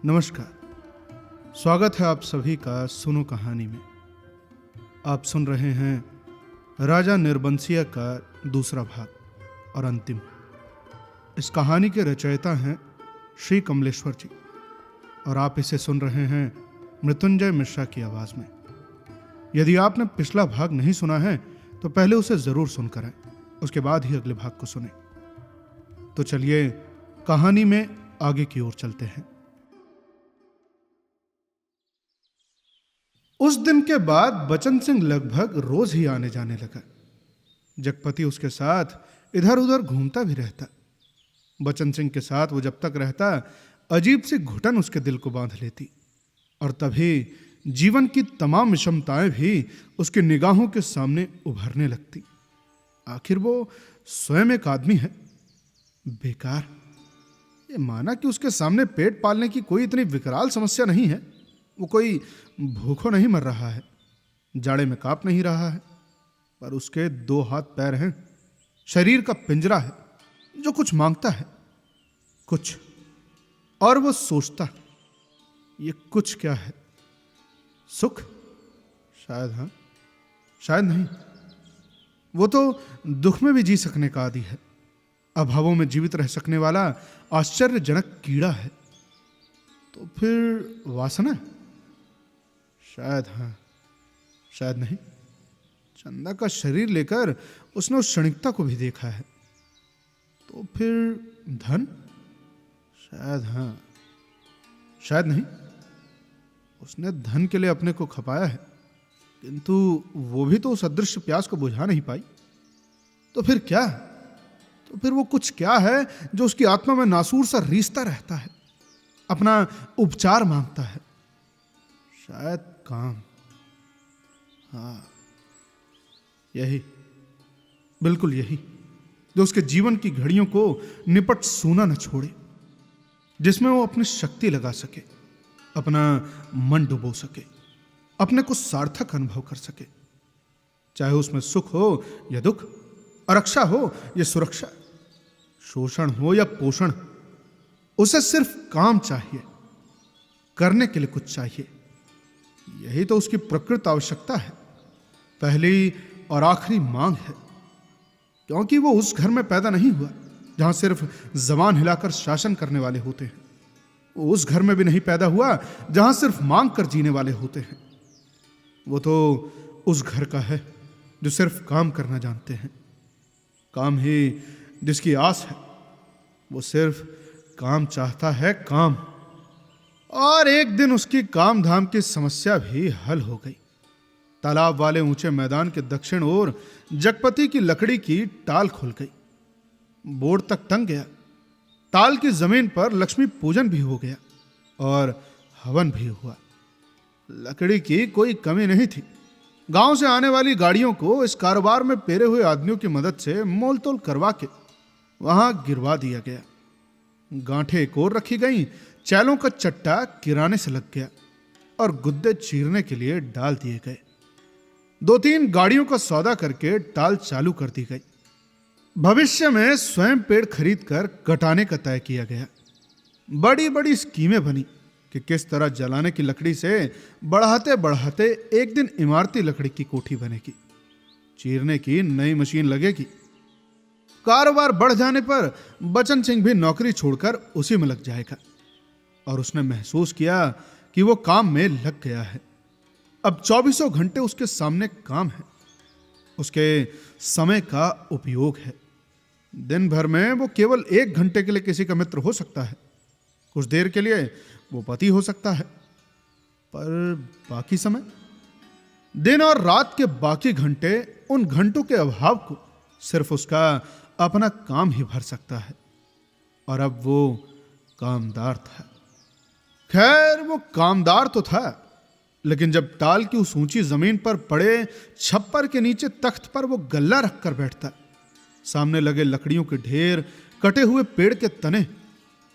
नमस्कार, स्वागत है आप सभी का सुनो कहानी में। आप सुन रहे हैं राजा निर्बंसिया का दूसरा भाग और अंतिम। इस कहानी के रचयिता हैं श्री कमलेश्वर जी और आप इसे सुन रहे हैं मृत्युंजय मिश्रा की आवाज में। यदि आपने पिछला भाग नहीं सुना है तो पहले उसे जरूर सुनकर आए, उसके बाद ही अगले भाग को सुने। तो चलिए कहानी में आगे की ओर चलते हैं। उस दिन के बाद बचन सिंह लगभग रोज ही आने जाने लगा। जगपति उसके साथ इधर उधर घूमता भी रहता। बचन सिंह के साथ वो जब तक रहता, अजीब सी घुटन उसके दिल को बांध लेती और तभी जीवन की तमाम विषमताएं भी उसकी निगाहों के सामने उभरने लगती। आखिर वो स्वयं एक आदमी है, बेकार। ये माना कि उसके सामने पेट पालने की कोई इतनी विकराल समस्या नहीं है। वो कोई भूखों नहीं मर रहा है, जाड़े में कांप नहीं रहा है, पर उसके 2 हाथ पैर हैं, शरीर का पिंजरा है जो कुछ मांगता है, कुछ। और वो सोचता, ये कुछ क्या है? सुख? शायद हाँ, शायद नहीं। वो तो दुख में भी जी सकने का आदी है, अभावों में जीवित रह सकने वाला आश्चर्यजनक कीड़ा है। तो फिर वासना? शायद हाँ, शायद नहीं। चंदा का शरीर लेकर उसने उस क्षणिकता को भी देखा है। तो फिर धन? शायद हाँ, शायद नहीं। उसने धन के लिए अपने को खपाया है, किंतु वो भी तो उस अदृश्य प्यास को बुझा नहीं पाई। तो फिर क्या? तो फिर वो कुछ क्या है जो उसकी आत्मा में नासूर सा रीसता रहता है, अपना उपचार मांगता है? शायद काम। हाँ, यही, बिल्कुल यही, जो उसके जीवन की घड़ियों को निपट सूना न छोड़े, जिसमें वो अपनी शक्ति लगा सके, अपना मन डुबो सके, अपने को सार्थक अनुभव कर सके। चाहे उसमें सुख हो या दुख, आरक्षा हो या सुरक्षा, शोषण हो या पोषण, उसे सिर्फ काम चाहिए, करने के लिए कुछ चाहिए। यही तो उसकी प्रकृत आवश्यकता है, पहली और आखिरी मांग है। क्योंकि वो उस घर में पैदा नहीं हुआ जहां सिर्फ जबान हिलाकर शासन करने वाले होते हैं। वो उस घर में भी नहीं पैदा हुआ जहां सिर्फ मांग कर जीने वाले होते हैं। वो तो उस घर का है जो सिर्फ काम करना जानते हैं। काम ही जिसकी आस है, वो सिर्फ काम चाहता है, काम। और एक दिन उसकी काम धाम की समस्या भी हल हो गई। तालाब वाले ऊंचे मैदान के दक्षिण ओर जगपति की लकड़ी की टाल खुल गई, बोर्ड तक टंग गया। टाल की जमीन पर लक्ष्मी पूजन भी हो गया और हवन भी हुआ। लकड़ी की कोई कमी नहीं थी। गांव से आने वाली गाड़ियों को इस कारोबार में पेरे हुए आदमियों की मदद से मोल तोल करवा के वहां गिरवा दिया गया। गांठें एक ओर रखी गईं, चैलों का चट्टा किराने से लग गया और गुद्दे चीरने के लिए डाल दिए गए। 2-3 गाड़ियों का सौदा करके टाल चालू कर दी गई। भविष्य में स्वयं पेड़ खरीद कर कटाने का तय किया गया। बड़ी बड़ी स्कीमें बनी कि किस तरह जलाने की लकड़ी से बढ़ाते बढ़ाते एक दिन इमारती लकड़ी की कोठी बनेगी, चीरने की नई मशीन लगेगी। कारोबार बढ़ जाने पर बचन सिंह भी नौकरी छोड़कर उसी में लग जाएगा और उसने महसूस किया कि वो काम में लग गया है। अब 24 घंटे उसके सामने काम है, उसके समय का उपयोग है। दिन भर में वो केवल 1 घंटे के लिए किसी का मित्र हो सकता है, कुछ देर के लिए वो पति हो सकता है, पर बाकी समय, दिन और रात के बाकी घंटे, उन घंटों के अभाव को सिर्फ उसका अपना काम ही भर सकता है। और अब वो कामदार था। खैर, वो कामदार तो था, लेकिन जब टाल की उस ऊंची जमीन पर पड़े छप्पर के नीचे तख्त पर वो गल्ला रखकर बैठता, सामने लगे लकड़ियों के ढेर, कटे हुए पेड़ के तने,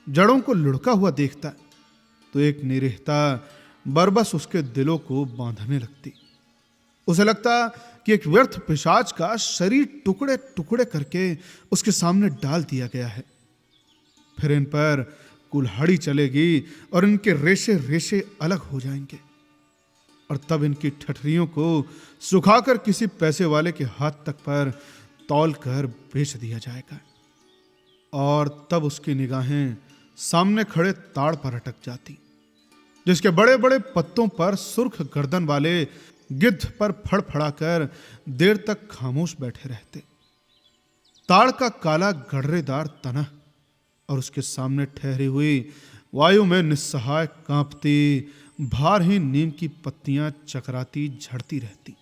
जड़ों को लुढ़का हुआ देखता, तो एक निरीहता बरबस उसके दिलों को बांधने लगती। उसे लगता कि एक व्यर्थ पिशाच का शरीर टुकड़े टुकड़े करके उसके सामने डाल दिया गया है, फिर इन पर कुल्हाड़ी चलेगी और इनके रेशे रेशे अलग हो जाएंगे, और तब इनकी ठठरियों को सुखाकर किसी पैसे वाले के हाथ तक पर तौल कर बेच दिया जाएगा। और तब उसकी निगाहें सामने खड़े ताड़ पर अटक जाती, जिसके बड़े बड़े पत्तों पर सुर्ख गर्दन वाले गिद्ध पर फड़फड़ाकर देर तक खामोश बैठे रहते। ताड़ का काला गडरेदार तना और उसके सामने ठहरी हुई वायु में निस्सहाय कांपती भारहीन नीम की पत्तियां चकराती झड़ती रहती।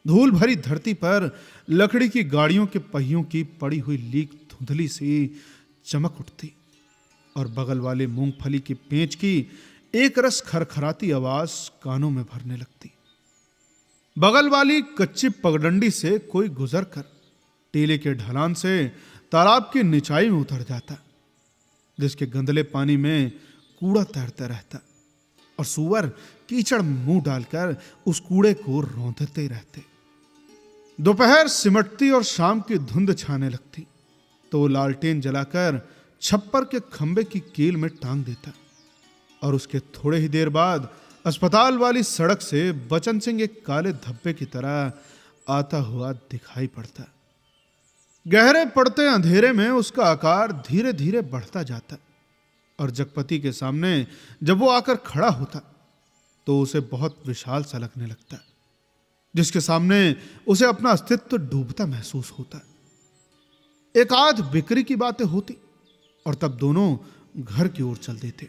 धूल भरी धरती पर लकड़ी की गाड़ियों के पहियों की पड़ी हुई लीक धुंधली सी चमक उठती, और बगल वाले मूंगफली की पेंच की एक रस खरखराती आवाज कानों में भरने लगती। बगल वाली कच्ची पगडंडी से कोई गुजरकर टीले के ढलान से तालाब की निचाई में उतर जाता, जिसके गंदले पानी में कूड़ा तैरता रहता, और सूअर कीचड़ मुंह डालकर उस कूड़े को रौंदते रहते। दोपहर सिमटती और शाम की धुंध छाने लगती तो लालटेन जलाकर छप्पर के खंबे की कील में टांग देता, और उसके थोड़े ही देर बाद अस्पताल वाली सड़क से बचन सिंह एक काले धब्बे की तरह आता हुआ दिखाई पड़ता। गहरे पड़ते अंधेरे में उसका आकार धीरे धीरे बढ़ता जाता, और जगपति के सामने जब वो आकर खड़ा होता तो उसे बहुत विशाल सा लगने लगता, जिसके सामने उसे अपना अस्तित्व डूबता महसूस होता। एक आध बिक्री की बातें होती और तब दोनों घर की ओर चल देते।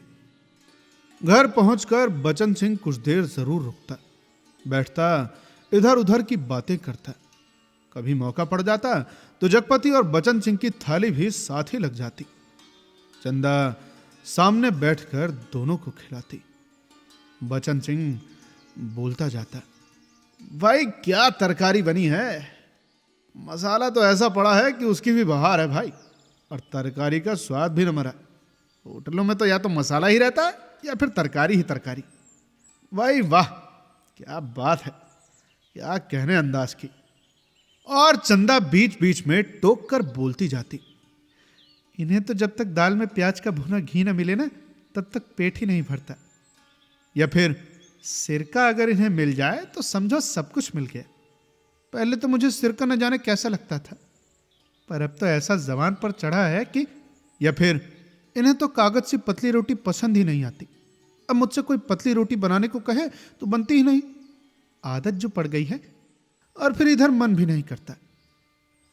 घर पहुंचकर बचन सिंह कुछ देर जरूर रुकता, बैठता, इधर उधर की बातें करता। कभी मौका पड़ जाता तो जगपति और बचन सिंह की थाली भी साथ ही लग जाती। चंदा सामने बैठकर दोनों को खिलाती। बचन सिंह बोलता जाता, भाई क्या तरकारी बनी है, मसाला तो ऐसा पड़ा है कि उसकी भी बहार है भाई, और तरकारी का स्वाद भी न मरा। होटलों में तो या तो मसाला ही रहता है या फिर तरकारी ही तरकारी। भाई वाह, क्या बात है, क्या कहने अंदाज की। और चंदा बीच बीच में टोक कर बोलती जाती, इन्हें तो जब तक दाल में प्याज का भुना घी न मिले ना तब तक पेट ही नहीं भरता, या फिर सिरका अगर इन्हें मिल जाए तो समझो सब कुछ मिल गया। पहले तो मुझे सिरका न जाने कैसा लगता था, पर अब तो ऐसा जबान पर चढ़ा है कि, या फिर इन्हें तो कागज से पतली रोटी पसंद ही नहीं आती। अब मुझसे कोई पतली रोटी बनाने को कहे तो बनती ही नहीं, आदत जो पड़ गई है, और फिर इधर मन भी नहीं करता।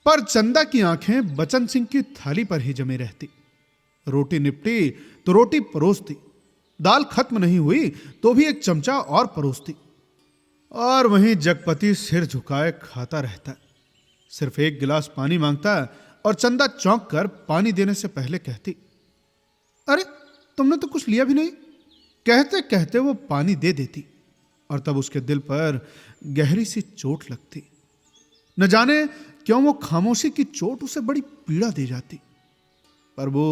पर चंदा की आंखें बचन सिंह की थाली पर ही जमी रहती। रोटी निपटी तो रोटी परोसती, दाल खत्म नहीं हुई तो भी एक चमचा और परोसती, और वहीं जगपति सिर झुकाए खाता रहता। सिर्फ एक गिलास पानी मांगता और चंदा चौंक कर पानी देने से पहले कहती, अरे तुमने तो कुछ लिया भी नहीं। कहते कहते वो पानी दे देती, और तब उसके दिल पर गहरी सी चोट लगती। न जाने क्यों वो खामोशी की चोट उसे बड़ी पीड़ा दे जाती, पर वो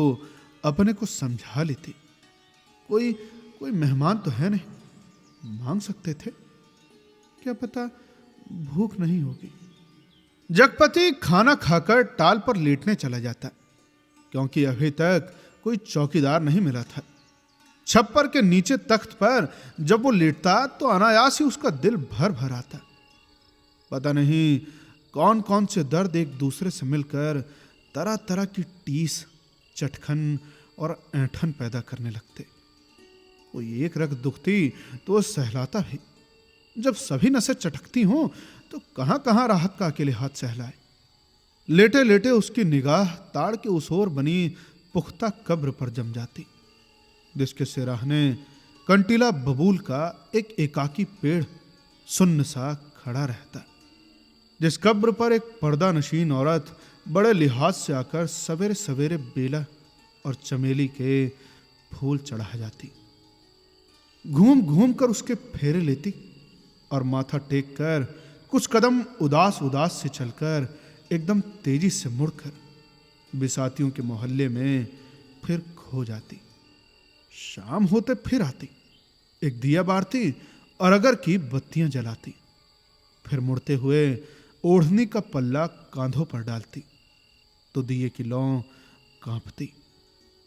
अपने को समझा लेती। कोई मेहमान तो है नहीं, मांग सकते थे, क्या पता भूख नहीं होगी। जगपति खाना खाकर टाल पर लेटने चला जाता, क्योंकि अभी तक कोई चौकीदार नहीं मिला था। छप्पर के नीचे तख्त पर जब वो लेटता तो अनायास ही उसका दिल भर भर आता। पता नहीं कौन कौन से दर्द एक दूसरे से मिलकर तरह तरह की टीस, चटखन और ऐंठन पैदा करने लगते। कोई एक रग दुखती तो वो सहलाता भी। जब सभी नसें चटकती हों तो कहां कहां राहत का अकेले हाथ सहलाए। लेटे लेटे उसकी निगाह ताड़ के उस ओर बनी पुख्ता कब्र पर जम जाती, जिसके सिराहने कंटीला बबूल का एक एकाकी पेड़ सुन्न सा खड़ा रहता, जिस कब्र पर एक पर्दा नशीन औरत बड़े लिहाज से आकर सवेरे सवेरे बेला और चमेली के फूल चढ़ा जाती। घूम घूम कर उसके फेरे लेती और माथा टेक कर कुछ कदम उदास उदास से चलकर एकदम तेजी से मुड़कर बिसातियों के मोहल्ले में फिर खो जाती। शाम होते फिर आती, एक दिया बारती और अगर की बत्तियां जलाती, फिर मुड़ते हुए ओढ़नी का पल्ला कांधों पर डालती तो दिए की लौ कांपती।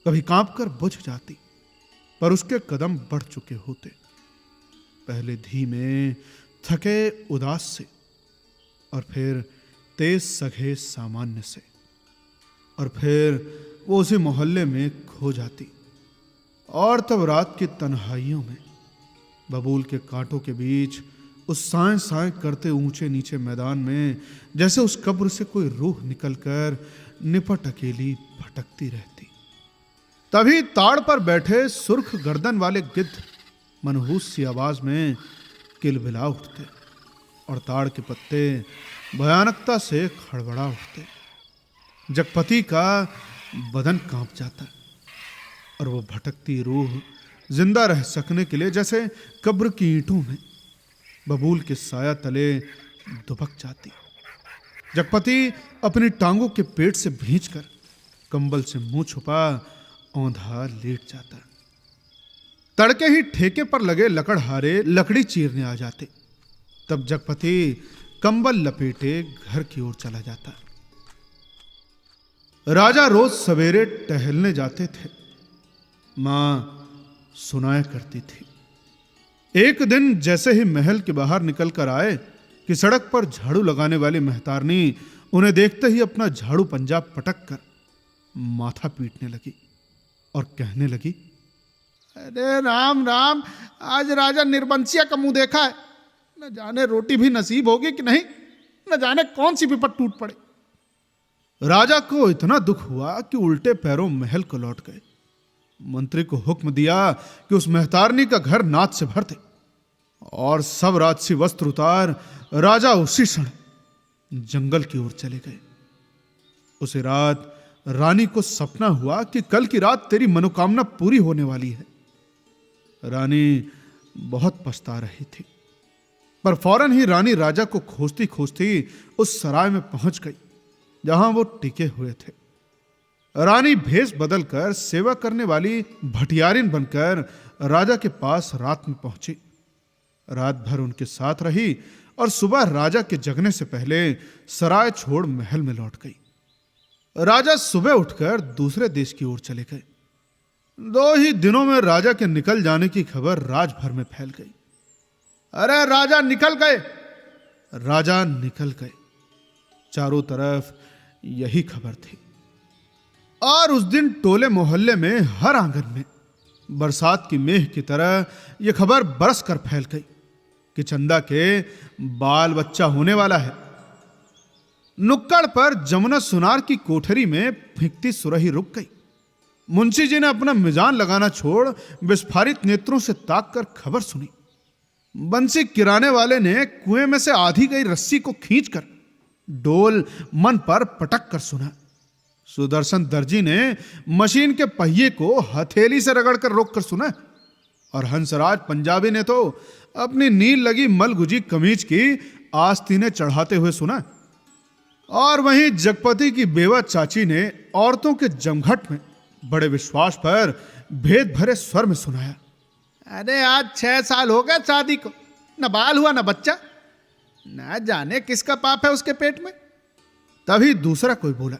कभी कांपकर बुझ जाती, पर उसके कदम बढ़ चुके होते। पहले धीमे, थके, उदास से, और फिर तेज सघे सामान्य से, और फिर वो उसी मोहल्ले में खो जाती। और तब रात की तन्हाइयों में, बबूल के कांटों के बीच, उस साएं साएं करते ऊंचे नीचे मैदान में, जैसे उस कब्र से कोई रूह निकलकर निपट अकेली भटकती रहती। तभी ताड़ पर बैठे सुर्ख गर्दन वाले गिद्ध मनहूस सी आवाज में किलबिला उठते, और ताड़ के पत्ते भयानकता से खड़बड़ा उठते। जगपति का बदन कांप जाता, और वो भटकती रूह जिंदा रह सकने के लिए जैसे कब्र की ईंटों में बबूल के साया तले दुबक जाती। जगपति अपनी टांगों के पेट से भींचकर कंबल से मुंह छुपा औंधा लेट जाता। तड़के ही ठेके पर लगे लकड़हारे लकड़ी चीरने आ जाते। तब जगपति कंबल लपेटे घर की ओर चला जाता। राजा रोज सवेरे टहलने जाते थे। मां सुनाया करती थी। एक दिन जैसे ही महल के बाहर निकलकर आए कि सड़क पर झाड़ू लगाने वाली मेहतारनी उन्हें देखते ही अपना झाड़ू पंजा पटक कर माथा पीटने लगी और कहने लगी, अरे राम राम, आज राजा निर्बंसिया का मुंह देखा है। न जाने रोटी भी नसीब होगी कि नहीं, न जाने कौन सी विपत टूट पड़े। राजा को इतना दुख हुआ कि उल्टे पैरों महल को लौट गए। मंत्री को हुक्म दिया कि उस मेहतारनी का घर नाच से भर दे, और सब राजसी वस्त्र उतार राजा उसी क्षण जंगल की ओर चले गए। उसी रात रानी को सपना हुआ कि कल की रात तेरी मनोकामना पूरी होने वाली है। रानी बहुत पछता रही थी, पर फौरन ही रानी राजा को खोजती खोजती उस सराय में पहुंच गई जहां वो टिके हुए थे। रानी भेष बदलकर सेवा करने वाली भटियारिन बनकर राजा के पास रात में पहुंची। रात भर उनके साथ रही और सुबह राजा के जगने से पहले सराय छोड़ महल में लौट गई। राजा सुबह उठकर दूसरे देश की ओर चले गए। 2 ही दिनों में राजा के निकल जाने की खबर राजभर में फैल गई। अरे राजा निकल गए, राजा निकल गए, चारों तरफ यही खबर थी। और उस दिन टोले मोहल्ले में हर आंगन में बरसात की मेघ की तरह यह खबर बरस कर फैल गई कि चंदा के बाल बच्चा होने वाला है। नुक्कड़ पर जमुना सुनार की कोठरी में फिंकती सुरही रुक गई। मुंशी जी ने अपना मिजान लगाना छोड़ विस्फारित नेत्रों से ताक कर खबर सुनी। बंसी किराने वाले ने कुएं में से आधी गई रस्सी को खींचकर डोल मन पर पटक कर सुना। सुदर्शन दर्जी ने मशीन के पहिए को हथेली से रगड़कर रोककर सुना, और हंसराज पंजाबी ने तो अपनी नील लगी मलगुजी कमीज की आस्तीनें चढ़ाते हुए सुना। और वहीं जगपति की बेवा चाची ने औरतों के जमघट में बड़े विश्वास पर भेद भरे स्वर में सुनाया, अरे आज 6 साल हो गए शादी को, न बाल हुआ न बच्चा, न जाने किसका पाप है उसके पेट में। तभी दूसरा कोई बोला,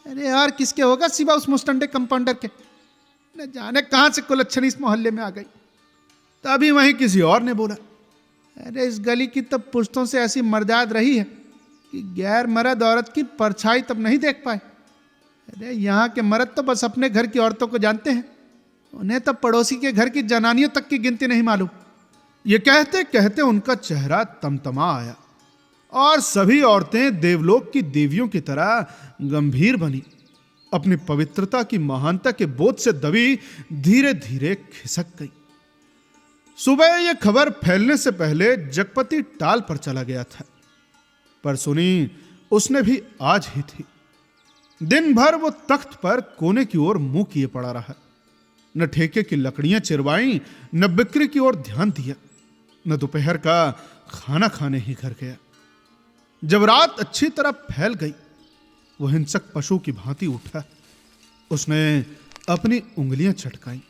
अरे यार किसके होगा सिवा उस मुस्टंडे कंपाउंडर के, न जाने कहां से कुलच्छनी इस मोहल्ले में आ गई। तभी वहीं किसी और ने बोला, अरे इस गली की तब पुश्तों से ऐसी मर्याद रही है कि गैर मर्द औरत की परछाई तब नहीं देख पाए। अरे यहाँ के मर्द तो बस अपने घर की औरतों को जानते हैं, उन्हें तो पड़ोसी के घर की जनानियों तक की गिनती नहीं मालूम। ये कहते कहते उनका चेहरा तमतमा आया और सभी औरतें देवलोक की देवियों की तरह गंभीर बनी। अपनी पवित्रता की महानता के बोध से दबी धीरे धीरे खिसक गई। सुबह यह खबर फैलने से पहले जगपति टाल पर चला गया था, पर सुनी उसने भी आज ही थी। दिन भर वो तख्त पर कोने की ओर मुंह किए पड़ा रहा। न ठेके की लकड़ियां चिरवाई, न बिक्री की ओर ध्यान दिया, न दोपहर का खाना खाने ही घर गया। जब रात अच्छी तरह फैल गई, वो हिंसक पशु की भांति उठा। उसने अपनी उंगलियां चटकाई,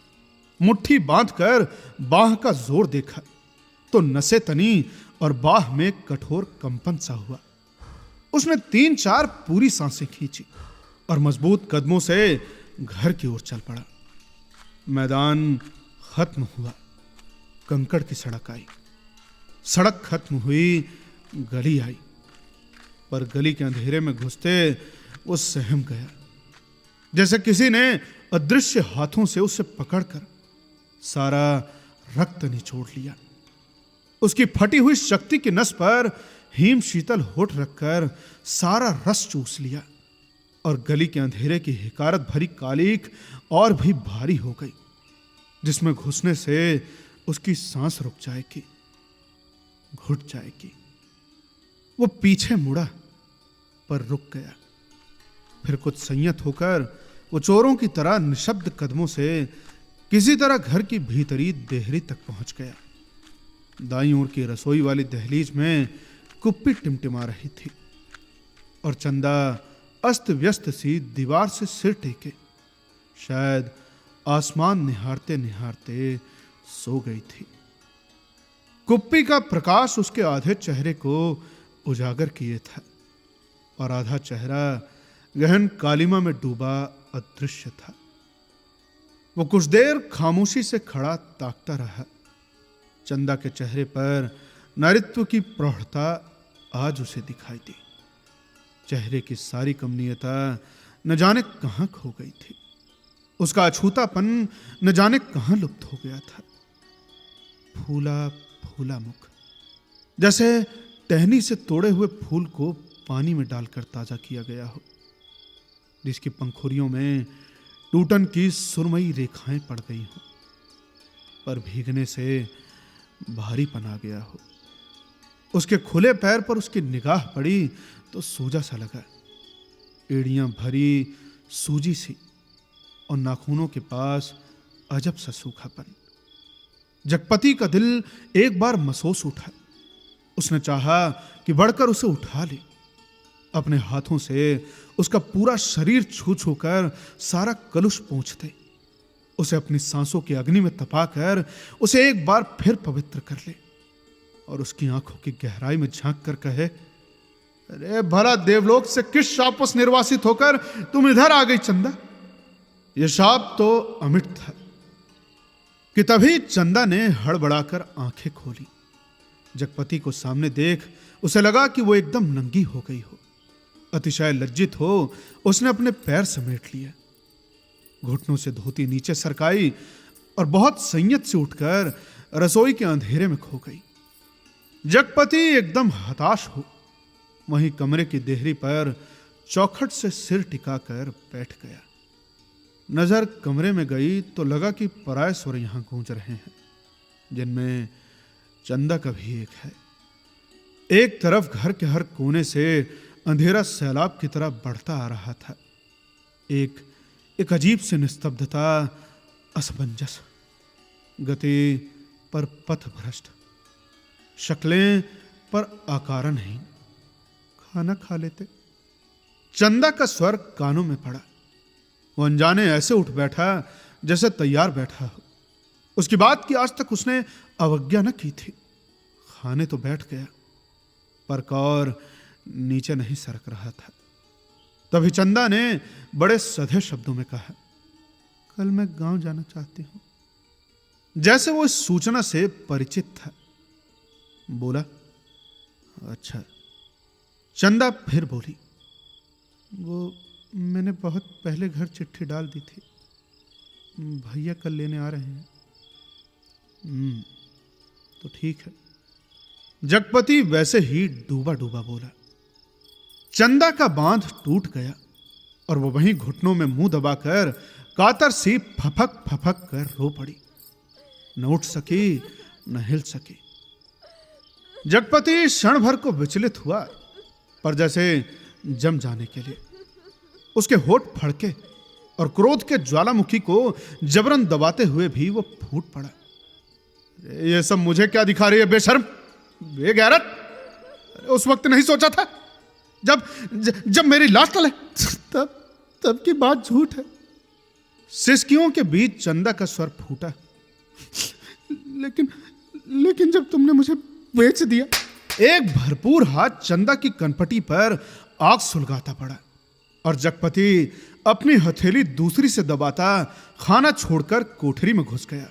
मुट्ठी बांधकर बाह का जोर देखा तो नसें तनी और बाह में कठोर कंपन सा हुआ। उसने 3-4 पूरी सांसें खींची और मजबूत कदमों से घर की ओर चल पड़ा। मैदान खत्म हुआ, कंकड़ की सड़क आई। सड़क खत्म हुई, गली आई। पर गली के अंधेरे में घुसते वो सहम गया, जैसे किसी ने अदृश्य हाथों से उसे पकड़कर सारा रक्त निचोड़ लिया। उसकी फटी हुई शक्ति की नस पर हिम शीतल होठ रखकर सारा रस चूस लिया और गली के अंधेरे की हिकारत भरी कालिक और भी भारी हो गई, जिसमें घुसने से उसकी सांस रुक जाएगी, घुट जाएगी। वो पीछे मुड़ा पर रुक गया। फिर कुछ संयत होकर वो चोरों की तरह निशब्द कदमों से किसी तरह घर की भीतरी देहरी तक पहुंच गया। दाईं ओर की रसोई वाली दहलीज में कुप्पी टिमटिमा रही थी और चंदा अस्त व्यस्त सी दीवार से सिर टेके शायद आसमान निहारते निहारते सो गई थी। कुप्पी का प्रकाश उसके आधे चेहरे को उजागर किए था और आधा चेहरा गहन कालिमा में डूबा अदृश्य था। वो कुछ देर खामोशी से खड़ा ताकता रहा। चंदा के चेहरे पर नारित्व की प्रौढ़ता आज उसे दिखाई दी। चेहरे की सारी कमनीयता न जाने कहां खो गई थी। उसका अछूतापन न जाने कहां लुप्त हो गया था। फूला फूला मुख, जैसे टहनी से तोड़े हुए फूल को पानी में डालकर ताजा किया गया हो, जिसकी पंखुड़ियों में टूटन की सुरमई रेखाएं पड़ गई हो, पर भीगने से भारीपन आ गया हो। उसके खुले पैर पर उसकी निगाह पड़ी तो सूजा सा लगा, एड़ियां भरी सूजी सी और नाखूनों के पास अजब सा सूखापन। जगपति का दिल एक बार मसोस उठा। उसने चाहा कि बढ़कर उसे उठा ले, अपने हाथों से उसका पूरा शरीर छू छू कर सारा कलुष पोंछ दे, उसे अपनी सांसों की अग्नि में तपाकर उसे एक बार फिर पवित्र कर ले और उसकी आंखों की गहराई में झांक कर कहे, अरे भला देवलोक से किस शाप से निर्वासित होकर तुम इधर आ गई चंदा? यह शाप तो अमिट था। कि तभी चंदा ने हड़बड़ाकर आंखें खोली। जगपति को सामने देख उसे लगा कि वो एकदम नंगी हो गई हो। अतिशय लज्जित हो उसने अपने पैर समेट लिए, घुटनों से धोती नीचे सरकाई और बहुत संयत से उठकर रसोई के अंधेरे में खो गई। जगपति एकदम हताश हो वहीं कमरे की देहरी पर चौखट से सिर टिकाकर बैठ गया। नजर कमरे में गई तो लगा कि पराये स्वर यहां गूंज रहे हैं, जिनमें चंदा का भी एक है। एक तरफ घर के हर कोने से अंधेरा सैलाब की तरह बढ़ता आ रहा था। एक अजीब सी निस्तब्धता, असमंजस, गति पर पथ भ्रष्ट, शक्लें पर आकारणहीन। खाना खा लेते। चंदा का स्वर कानों में पड़ा। वो अनजाने ऐसे उठ बैठा जैसे तैयार बैठा हो। उसकी बात की आज तक उसने अवज्ञा न की थी। खाने तो बैठ गया, पर कौर नीचे नहीं सरक रहा था। तभी चंदा ने बड़े सधे शब्दों में कहा, कल मैं गांव जाना चाहती हूं। जैसे वो इस सूचना से परिचित था। बोला, अच्छा। चंदा फिर बोली, वो मैंने बहुत पहले घर चिट्ठी डाल दी थी, भैया कल लेने आ रहे हैं। तो ठीक है। जगपति वैसे ही डूबा डूबा बोला। चंदा का बांध टूट गया और वो वहीं घुटनों में मुंह दबाकर कातर सी फफक फफक कर रो पड़ी। न उठ सकी न हिल सकी। जगपति क्षण भर को विचलित हुआ, पर जैसे जम जाने के लिए। उसके होठ फड़के और क्रोध के ज्वालामुखी को जबरन दबाते हुए भी वो फूट पड़ा। ये सब मुझे क्या दिखा रही है बेशर्म, बेगैरत? उस वक्त नहीं सोचा था जब मेरी लाश तले? तब की बात झूठ है। सिसकियों के बीच चंदा का स्वर फूटा। लेकिन जब तुमने मुझे बेच दिया। एक भरपूर हाथ चंदा की कनपटी पर आग सुलगाता पड़ा और जगपति अपनी हथेली दूसरी से दबाता खाना छोड़कर कोठरी में घुस गया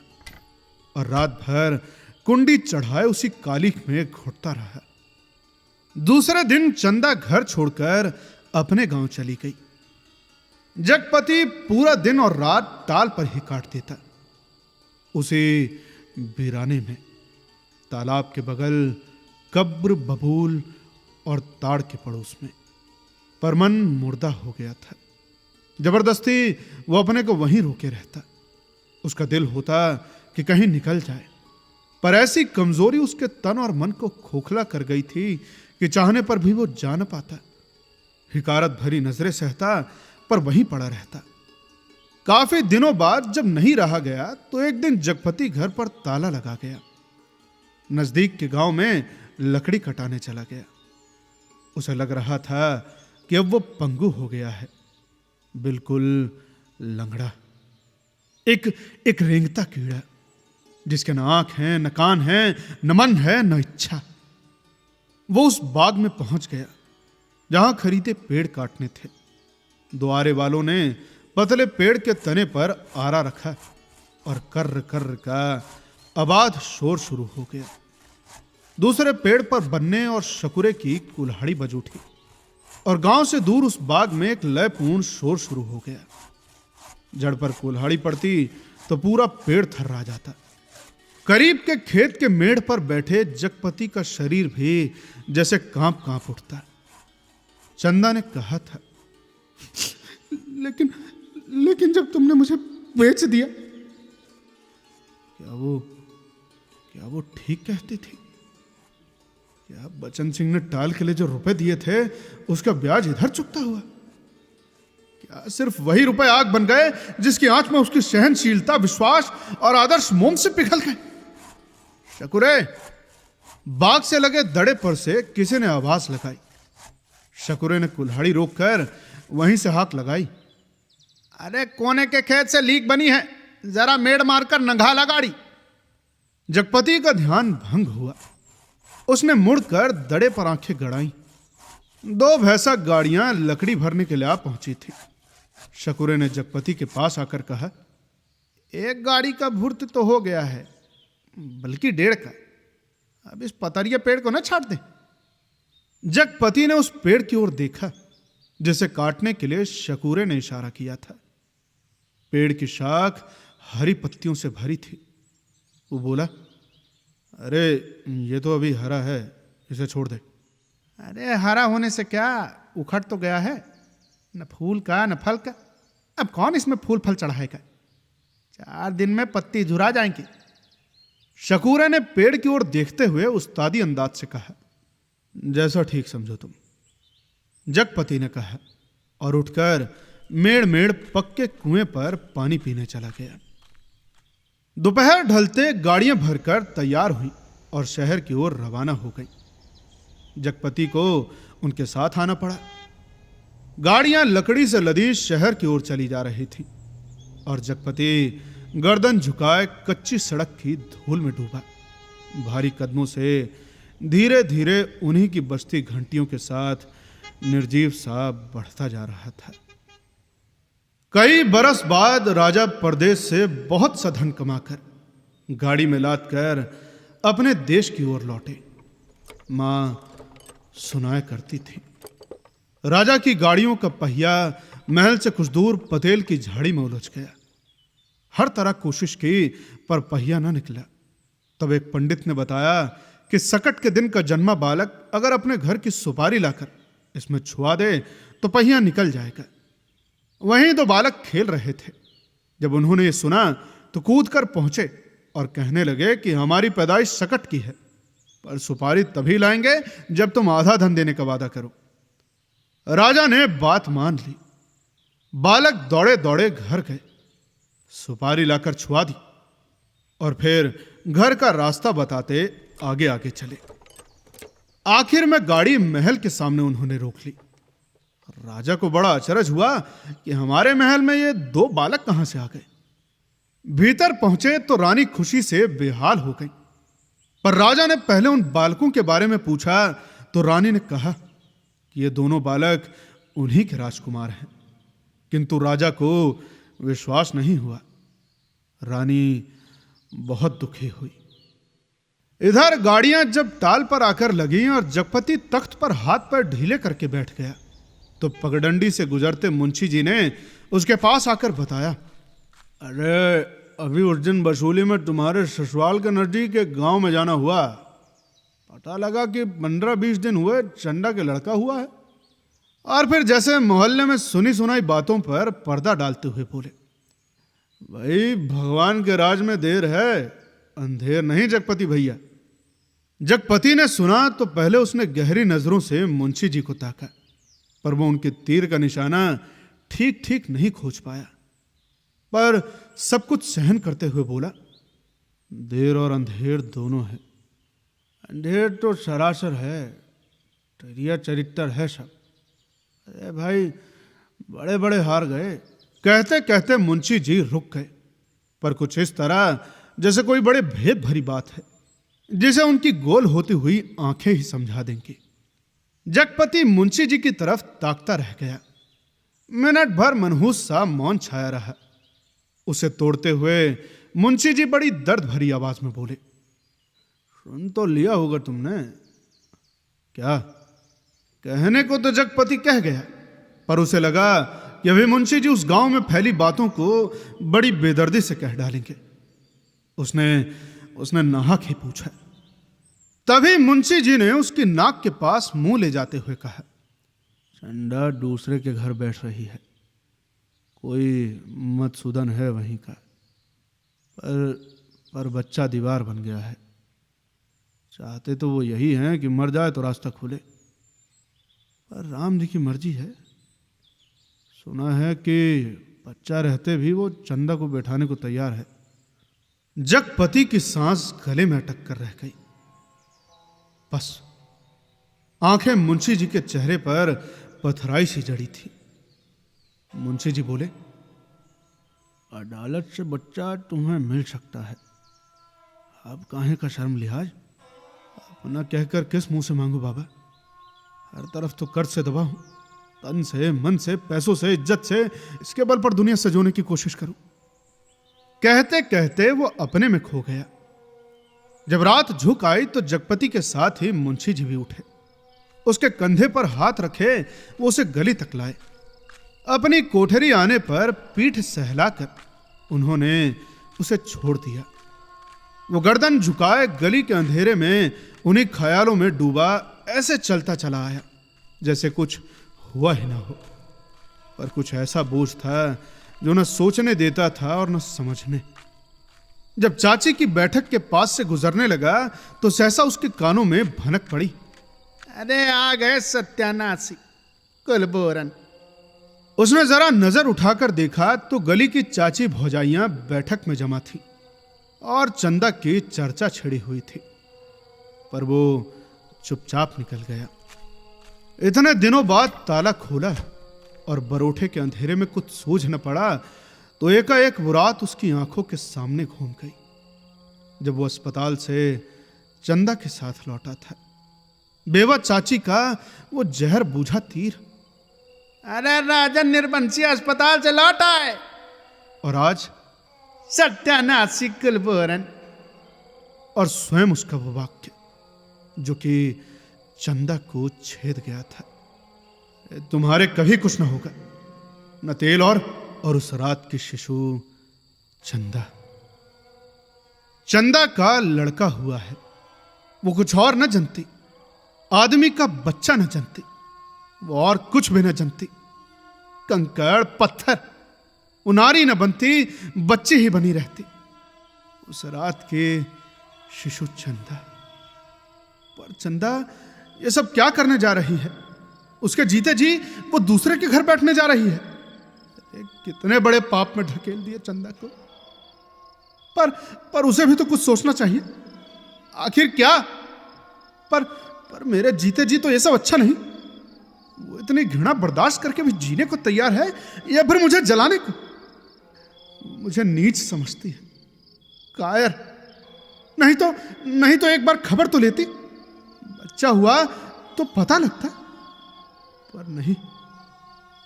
और रात भर कुंडी चढ़ाए उसी कालीख में घुटता रहा। दूसरे दिन चंदा घर छोड़कर अपने गांव चली गई। जगपति पूरा दिन और रात टाल पर ही काट देता। उसे वीराने में तालाब के बगल कब्र, बबूल और ताड़ के पड़ोस में परमन मुर्दा हो गया था। जबरदस्ती वो अपने को वहीं रोके रहता। उसका दिल होता कि कहीं निकल जाए, पर ऐसी कमजोरी उसके तन और मन को खोखला कर गई थी कि चाहने पर भी वो जा न पाता। हिकारत भरी नजरें सहता पर वहीं पड़ा रहता। काफी दिनों बाद जब नहीं रहा गया तो एक दिन जगपति घर पर ताला लगा गया। नजदीक के गांव में लकड़ी कटाने चला गया। उसे लग रहा था कि अब वो पंगु हो गया है, बिल्कुल लंगड़ा, एक रेंगता कीड़ा जिसके न आंख है, न कान है, न मन है, न इच्छा। वो उस बाग में पहुंच गया जहां खरीदे पेड़ काटने थे। दुआरे वालों ने पतले पेड़ के तने पर आरा रखा और कर्र कर्र का अबाध शोर शुरू हो गया। दूसरे पेड़ पर बन्ने और शकुरे की कुल्हाड़ी बज उठी और गांव से दूर उस बाग में एक लयपूर्ण शोर शुरू हो गया। जड़ पर कुल्हाड़ी पड़ती तो पूरा पेड़ थर्रा जाता। करीब के खेत के मेढ़ पर बैठे जगपति का शरीर भी जैसे कांप कांप उठता। चंदा ने कहा था, लेकिन जब तुमने मुझे बेच दिया। क्या वो ठीक कहती थी? क्या बचन सिंह ने टाल के लिए जो रुपए दिए थे उसका ब्याज इधर चुकता हुआ? क्या सिर्फ वही रुपए आग बन गए जिसकी आंच में उसकी सहनशीलता, विश्वास और आदर्श मोम से पिघल गए? शकुरे, बाग से लगे दड़े पर से किसी ने आवाज लगाई। शकुरे ने कुल्हाड़ी रोककर वहीं से हाक लगाई। अरे कोने के खेत से लीक बनी है, जरा मेड़ मारकर नंगा गाड़ी। जगपति का ध्यान भंग हुआ। उसने मुड़कर दड़े पर आंखें गड़ाई। 2 भैंसा गाड़ियां लकड़ी भरने के लिए आ पहुंची थी। शकुरे ने जगपति के पास आकर कहा, एक गाड़ी का भुर्त तो हो गया है, बल्कि 1.5 का। अब इस पतरिया पेड़ को ना छाट दे। जगपति ने उस पेड़ की ओर देखा जिसे काटने के लिए शकुरे ने इशारा किया था। पेड़ की शाख हरी पत्तियों से भरी थी। वो बोला, अरे ये तो अभी हरा है, इसे छोड़ दे। अरे हरा होने से क्या, उखड़ तो गया है, न फूल का न फल का। अब कौन इसमें फूल फल चढ़ाएगा? 4 दिन में पत्ती झुरा जाएंगी। शकुरे ने पेड़ की ओर देखते हुए उस्तादी अंदाज से कहा, जैसा ठीक समझो तुम। जगपति ने कहा और उठकर मेड़ पक्के कुएं पर पानी पीने चला गया। दोपहर ढलते गाड़ियां भरकर तैयार हुई और शहर की ओर रवाना हो गई। जगपति को उनके साथ आना पड़ा। गाड़ियां लकड़ी से लदी शहर की ओर चली जा रही थी और जगपति गर्दन झुकाए कच्ची सड़क की धूल में डूबा। भारी कदमों से धीरे धीरे उन्हीं की बजती घंटियों के साथ निर्जीव सा बढ़ता जा रहा था। कई बरस बाद राजा परदेश से बहुत सा धन कमाकर गाड़ी में लाद कर अपने देश की ओर लौटे। मां सुनाया करती थी, राजा की गाड़ियों का पहिया महल से कुछ दूर पतेल की झाड़ी में उलझ गया। हर तरह कोशिश की पर पहिया न निकला। तब एक पंडित ने बताया कि सकट के दिन का जन्मा बालक अगर अपने घर की सुपारी लाकर इसमें छुआ दे तो पहिया निकल जाएगा। वहीं 2 बालक खेल रहे थे। जब उन्होंने ये सुना तो कूद कर पहुंचे और कहने लगे कि हमारी पैदाइश सकट की है, पर सुपारी तभी लाएंगे जब तुम आधा धन देने का वादा करो। राजा ने बात मान ली। बालक दौड़े दौड़े घर गए, सुपारी लाकर छुआ दी और फिर घर का रास्ता बताते आगे आगे चले। आखिर में गाड़ी महल के सामने उन्होंने रोक ली। राजा को बड़ा अचरज हुआ कि हमारे महल में ये 2 बालक कहां से आ गए। भीतर पहुंचे तो रानी खुशी से बेहाल हो गई। पर राजा ने पहले उन बालकों के बारे में पूछा तो रानी ने कहा कि ये दोनों बालक उन्हीं के राजकुमार हैं। किंतु राजा को विश्वास नहीं हुआ। रानी बहुत दुखी हुई। इधर गाड़ियां जब ताल पर आकर लगीं और जगपति तख्त पर हाथ पैर ढीले करके बैठ गया, तो पगडंडी से गुजरते मुंशी जी ने उसके पास आकर बताया, अरे अभी उस दिन वसूली में तुम्हारे ससुराल के नजदीक एक गांव में जाना हुआ। पता लगा कि 15-20 दिन हुए चंदा के लड़का हुआ है। और फिर जैसे मोहल्ले में सुनी सुनाई बातों पर पर्दा डालते हुए बोले, भाई भगवान के राज में देर है, अंधेर नहीं जगपति भैया। जगपति ने सुना तो पहले उसने गहरी नजरों से मुंशी जी को ताका, पर वो उनके तीर का निशाना ठीक ठीक नहीं खोज पाया। पर सब कुछ सहन करते हुए बोला, देर और अंधेर दोनों है। अंधेर तो सरासर है, टरिया चरित्र है सब। अरे भाई बड़े बड़े हार गए। कहते कहते मुंशी जी रुक गए, पर कुछ इस तरह जैसे कोई बड़े भेद भरी बात है, जिसे उनकी गोल होती हुई आंखें ही समझा देंगी। जगपति मुंशी जी की तरफ ताकता रह गया। मिनट भर मनहूस सा मौन छाया रहा। उसे तोड़ते हुए मुंशी जी बड़ी दर्द भरी आवाज में बोले, सुन तो लिया होगा तुमने। क्या? कहने को तो जगपति कह गया, पर उसे लगा कि अभी मुंशी जी उस गांव में फैली बातों को बड़ी बेदर्दी से कह डालेंगे। उसने नाहक ही पूछा। तभी मुंशी जी ने उसकी नाक के पास मुंह ले जाते हुए कहा, चंदा दूसरे के घर बैठ रही है, कोई मधुसूदन है वहीं का, पर बच्चा दीवार बन गया है। चाहते तो वो यही हैं कि मर जाए तो रास्ता खुले, पर राम जी की मर्जी है। सुना है कि बच्चा रहते भी वो चंदा को बैठाने को तैयार है। जगपति की सांस गले में अटक कर रह गई। बस आंखें मुंशी जी के चेहरे पर पथराई सी जड़ी थी। मुंशी जी बोले, अदालत से बच्चा तुम्हें मिल सकता है, अब काहे का शर्म लिहाज? अपना कहकर किस मुंह से मांगू बाबा? हर तरफ तो कर्ज से दबा हूं, तन से, मन से, पैसों से, इज्जत से, इसके बल पर दुनिया सजोने की कोशिश करूं। कहते कहते वो अपने में खो गया। जब रात झुक आई तो जगपति के साथ ही मुंशी जी भी उठे। उसके कंधे पर हाथ रखे वो उसे गली तक लाए। अपनी कोठरी आने पर पीठ सहलाकर उन्होंने उसे छोड़ दिया। वो गर्दन झुकाए गली के अंधेरे में उन्हीं ख्यालों में डूबा ऐसे चलता चला आया जैसे कुछ हुआ ही ना हो। पर कुछ ऐसा बोझ था जो न सोचने देता था और न समझने। जब चाची की बैठक के पास से गुजरने लगा तो सहसा उसके कानों में भनक पड़ी, अरे आ गए सत्यानाशी कुलबोरन। उसने जरा नजर उठाकर देखा तो गली की चाची भौजाइयां बैठक में जमा थी और चंदा की चर्चा छिड़ी हुई थी, पर वो चुपचाप निकल गया। इतने दिनों बाद ताला खोला और बरोठे के अंधेरे में कुछ सूझ न पड़ा तो एकाएक वो रात उसकी आंखों के सामने घूम गई, जब वो अस्पताल से चंदा के साथ लौटा था। बेवा चाची का वो जहर बूझा तीर, अरे राजन निर्बंसी अस्पताल से लौटा है, और आज सत्यानाशी कुलबोरन। और स्वयं उसका वो वाक्य जो कि चंदा को छेद गया था, तुम्हारे कभी कुछ न होगा, न तेल और उस रात की शिशु चंदा। चंदा का लड़का हुआ है, वो कुछ और न जानती, आदमी का बच्चा न जानती, वो और कुछ भी न जानती। कंकड़ पत्थर उनारी न बनती, बच्ची ही बनी रहती। उस रात के शिशु चंदा। पर चंदा ये सब क्या करने जा रही है? उसके जीते जी वो दूसरे के घर बैठने जा रही है। कितने बड़े पाप में ढकेल दिए चंदा को। पर उसे भी तो कुछ सोचना चाहिए। आखिर क्या? पर मेरे जीते जी तो ये सब अच्छा नहीं। वो इतनी घृणा बर्दाश्त करके भी जीने को तैयार है, या फिर मुझे जलाने को? मुझे नीच समझती है, कायर। नहीं तो एक बार खबर तो लेती, बच्चा हुआ तो पता लगता। पर नहीं,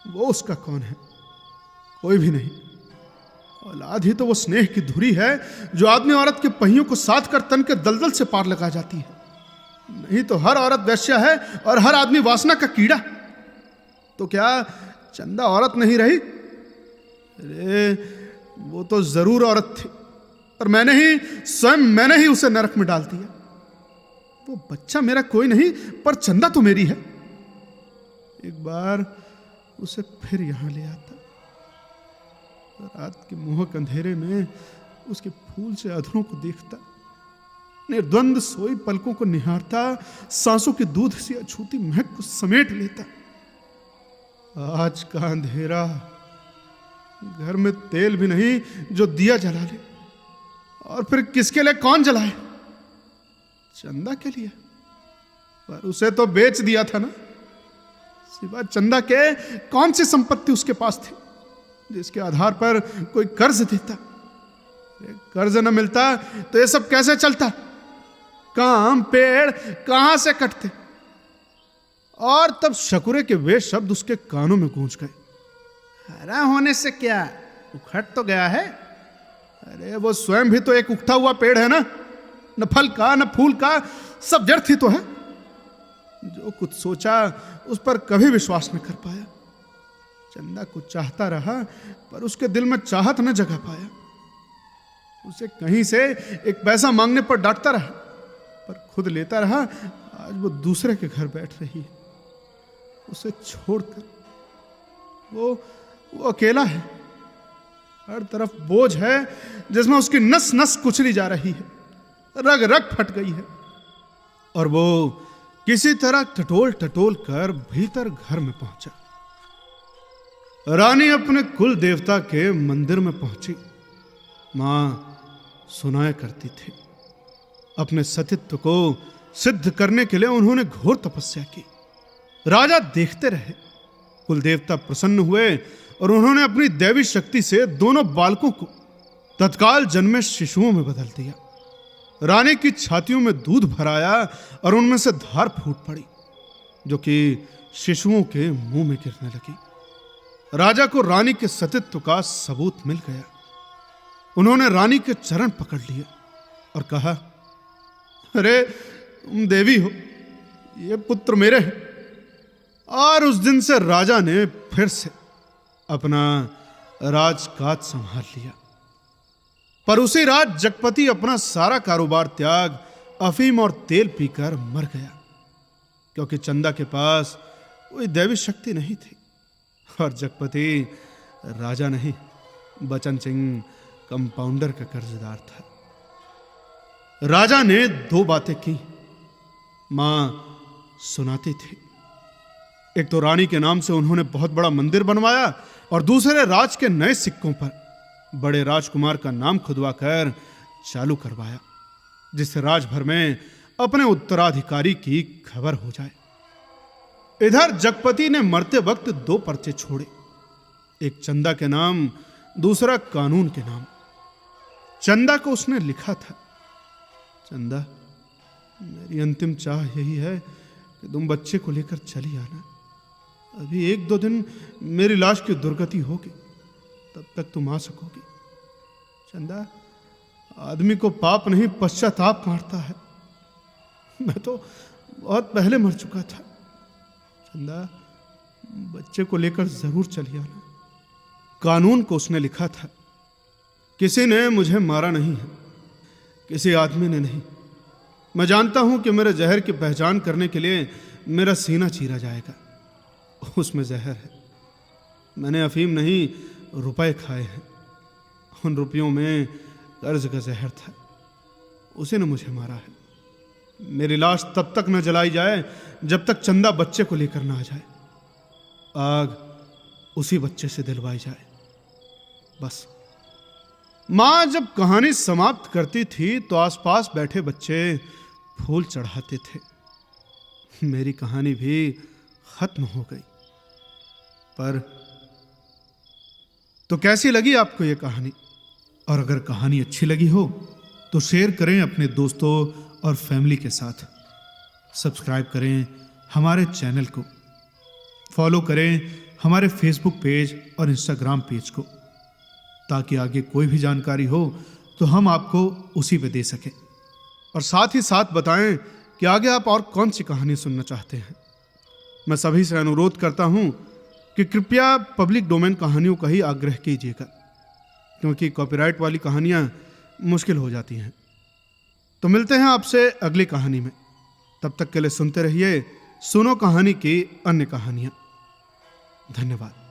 वो उसका कौन है? कोई भी नहीं। औलाद ही तो वो स्नेह की धुरी है जो आदमी औरत के पहियों को साध कर तन के दलदल से पार लगा जाती है। नहीं तो हर औरत वैश्या है और हर आदमी वासना का कीड़ा। तो क्या चंदा औरत नहीं रही? अरे वो तो जरूर औरत थी, पर मैंने ही उसे नरक में डाल दिया। वो बच्चा मेरा कोई नहीं, पर चंदा तो मेरी है। एक बार उसे फिर यहां ले आता, रात के मोहक अंधेरे में उसके फूल से अधरों को देखता, निर्द्वंद सोई पलकों को निहारता, सांसों के दूध से अछूती महक को समेट लेता। आज का अंधेरा, घर में तेल भी नहीं जो दिया जला ले, और फिर किसके लिए कौन जलाए? चंदा के लिए। पर उसे तो बेच दिया था ना। सिवा चंदा के कौन सी संपत्ति उसके पास थी जिसके आधार पर कोई कर्ज देता? कर्ज न मिलता तो ये सब कैसे चलता? काम पेड़ कहां से कटते? और तब शकुरे के वे शब्द उसके कानों में गूंज गए। हरा होने से क्या, उखड़ तो गया है। अरे वो स्वयं भी तो एक उगता हुआ पेड़ है ना, न फल का न फूल का, सब व्यर्थ ही तो है। जो कुछ सोचा उस पर कभी विश्वास न कर पाया। चंदा को चाहता रहा, पर उसके दिल में चाहत न जगा पाया। उसे कहीं से एक पैसा मांगने पर डांटता रहा, पर खुद लेता रहा। आज वो दूसरे के घर बैठ रही है, उसे छोड़कर। वो अकेला है, हर तरफ बोझ है जिसमें उसकी नस नस कुचली जा रही है, रग रग फट गई है। और वो किसी तरह टटोल टटोल कर भीतर घर में पहुंचा। रानी अपने कुल देवता के मंदिर में पहुंची। मां सुनाया करती थी, अपने सतीत्व को सिद्ध करने के लिए उन्होंने घोर तपस्या की। राजा देखते रहे। कुल देवता प्रसन्न हुए और उन्होंने अपनी दैवी शक्ति से दोनों बालकों को तत्काल जन्मे शिशुओं में बदल दिया। रानी की छातियों में दूध भराया और उनमें से धार फूट पड़ी, जो कि शिशुओं के मुंह में गिरने लगी। राजा को रानी के सतीत्व का सबूत मिल गया। उन्होंने रानी के चरण पकड़ लिए और कहा, अरे तुम देवी हो, ये पुत्र मेरे हैं। और उस दिन से राजा ने फिर से अपना राजकाज संभाल लिया। पर उसी रात जगपति अपना सारा कारोबार त्याग अफीम और तेल पीकर मर गया, क्योंकि चंदा के पास कोई दैवी शक्ति नहीं थी। और जगपति राजा नहीं, बचन सिंह कंपाउंडर का कर्जदार था। राजा ने दो बातें की, मां सुनाती थी। एक तो रानी के नाम से उन्होंने बहुत बड़ा मंदिर बनवाया, और दूसरे राज के नए सिक्कों पर बड़े राजकुमार का नाम खुदवा कर चालू करवाया, जिससे राजभर में अपने उत्तराधिकारी की खबर हो जाए। इधर जगपति ने मरते वक्त दो पर्चे छोड़े, एक चंदा के नाम, दूसरा कानून के नाम। चंदा को उसने लिखा था, चंदा, मेरी अंतिम चाह यही है कि तुम बच्चे को लेकर चली आना। अभी एक दो दिन मेरी लाश की दुर्गति होगी, तब तक तुम आ सकोगी। चंदा, आदमी को पाप नहीं पश्चाताप मारता है। मैं तो बहुत पहले मर चुका था। चंदा, बच्चे को लेकर जरूर चली आना। कानून को उसने लिखा था, किसी ने मुझे मारा नहीं है, किसी आदमी ने नहीं। मैं जानता हूं कि मेरे जहर की पहचान करने के लिए मेरा सीना चीरा जाएगा, उसमें जहर है। मैंने अफीम नहीं, रुपए खाए हैं। उन रुपयों में कर्ज का जहर था, उसी ने मुझे मारा है। मेरी लाश तब तक न जलाई जाए जब तक चंदा बच्चे को लेकर ना आ जाए। आग उसी बच्चे से दिलवाई जाए, बस। मां जब कहानी समाप्त करती थी तो आसपास बैठे बच्चे फूल चढ़ाते थे। मेरी कहानी भी खत्म हो गई। पर तो कैसी लगी आपको यह कहानी? और अगर कहानी अच्छी लगी हो तो शेयर करें अपने दोस्तों और फैमिली के साथ। सब्सक्राइब करें हमारे चैनल को, फॉलो करें हमारे फेसबुक पेज और इंस्टाग्राम पेज को, ताकि आगे कोई भी जानकारी हो तो हम आपको उसी पे दे सकें। और साथ ही साथ बताएं कि आगे आप और कौन सी कहानी सुनना चाहते हैं। मैं सभी से अनुरोध करता हूं कि कृपया पब्लिक डोमेन कहानियों का ही आग्रह कीजिएगा, क्योंकि कॉपीराइट वाली कहानियां मुश्किल हो जाती हैं। तो मिलते हैं आपसे अगली कहानी में। तब तक के लिए सुनते रहिए सुनो कहानी की अन्य कहानियां। धन्यवाद।